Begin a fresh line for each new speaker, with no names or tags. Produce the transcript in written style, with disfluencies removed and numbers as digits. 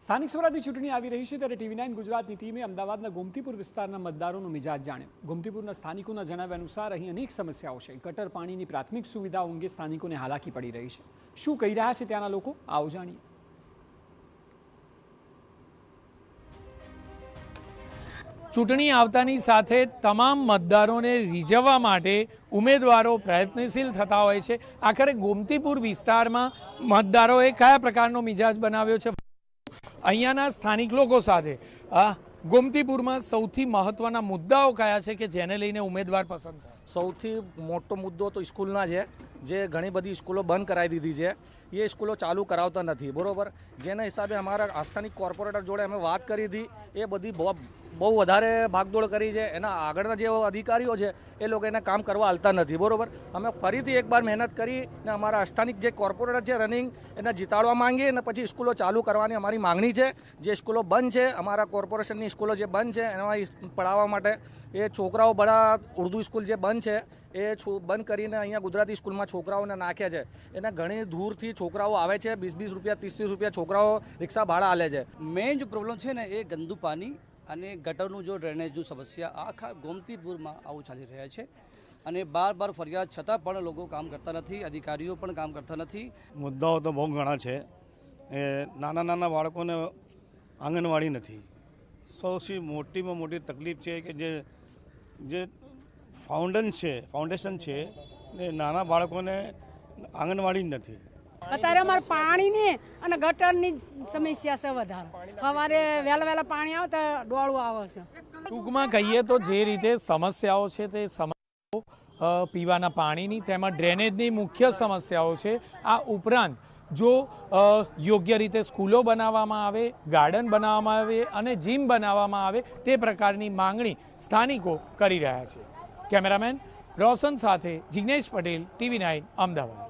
સ્થાનિક સ્વરાજની ચૂંટણી આવી રહી છે ત્યારે TV9 ગુજરાતની ટીમે અમદાવાદના ગોમતીપુર વિસ્તારના મતદારોનો મિજાજ જાણ્યો. ગોમતીપુરના સ્થાનિકોના જણાવ્યા અનુસાર અહીં અનેક સમસ્યાઓ છે. ગટર પાણીની પ્રાથમિક સુવિધાઓ અંગે સ્થાનિકોને હાલાકી પડી રહી છે. શું કહી રહ્યા છે ત્યાંના લોકો, આવો જાણીએ.
ચૂંટણી આવતાની સાથે તમામ મતદારોને રીઝવવા માટે ઉમેદવારો પ્રયત્નશીલ થતા હોય છે. આખરે ગોમતીપુર વિસ્તારમાં મતદારોએ કયા પ્રકારનો મિજાજ બનાવ્યો છે અહીંયાના સ્થાનિક લોકો સાથે? ગોમતીપુરમાં સૌથી મહત્વના મુદ્દાઓ કયા છે કે જેને લઈને ઉમેદવાર પસંદ થાય?
સૌથી મોટો મુદ્દો તો સ્કૂલના છે. જે ઘણી બધી સ્કૂલો બંધ કરાવી દીધી છે, એ સ્કૂલો ચાલુ કરાવતા નથી, બરોબર. જેના હિસાબે અમારા આસ્થાનિક કોર્પોરેટર જોડે અમે વાત કરી હતી, એ બધી બહુ વધારે ભાગદોડ કરી છે. એના આગળના જે અધિકારીઓ છે એ લોકો એને કામ કરવા હાલતા નથી, બરોબર. અમે ફરીથી એકવાર મહેનત કરી ને અમારા આસ્થાનિક જે કોર્પોરેટર છે રનિંગ, એને જીતાડવા માંગીએ અને પછી સ્કૂલો ચાલુ કરવાની અમારી માંગણી છે. જે સ્કૂલો બંધ છે, અમારા કોર્પોરેશનની સ્કૂલો જે બંધ છે એમાં પઢાવવા માટે એ છોકરાઓ બધા ઉર્દુ સ્કૂલ જે બંધ છે એ બંધ કરીને અહીંયા ગુજરાતી સ્કૂલમાં છોકરાઓને નાખ્યા છે. એને ઘણી દૂરથી છોકરાઓ આવે છે, 20-20 રૂપિયા 30-30 રૂપિયા છોકરાઓ રિક્ષા ભાડા આલે છે.
મેઇન જો પ્રોબ્લેમ છે ને એ ગંદુ પાણી અને ગટરનું જો ડ્રેનેજનું સમસ્યા આખા ગોમતીપુરમાં આવું ચાલી રહ્યા છે. અને બાર ફરિયાદ છતાં પણ લોકો કામ કરતા નથી, અધિકારીઓ પણ કામ કરતા નથી.
મુદ્દાઓ તો બહુ ઘણા છે. નાના બાળકોને આંગણવાડી નથી. સૌથી મોટીમાં મોટી તકલીફ છે કે જે ફાઉન્ડેશન છે એ નાના બાળકોને આંગણવાડી નથી.
અત્યારે અમારે પાણીની અને ગટરની સમસ્યા છે વધારે. સવારે વહેલા પાણી આવે તો ડોળું આવે છે.
ટૂંકમાં કહીએ તો જે રીતે સમસ્યાઓ છે તે સમસ્યાઓ પીવાના પાણીની, તેમાં ડ્રેનેજની મુખ્ય સમસ્યાઓ છે. આ ઉપરાંત જો યોગ્ય રીતે સ્કૂલો બનાવવામાં આવે, ગાર્ડન બનાવવામાં આવે અને જીમ બનાવવામાં આવે તે પ્રકારની માંગણી સ્થાનિકો કરી રહ્યા છે. કેમેરામેન રોશન સાથે જિગ્નેશ પટેલ, TV9 અમદાવાદ.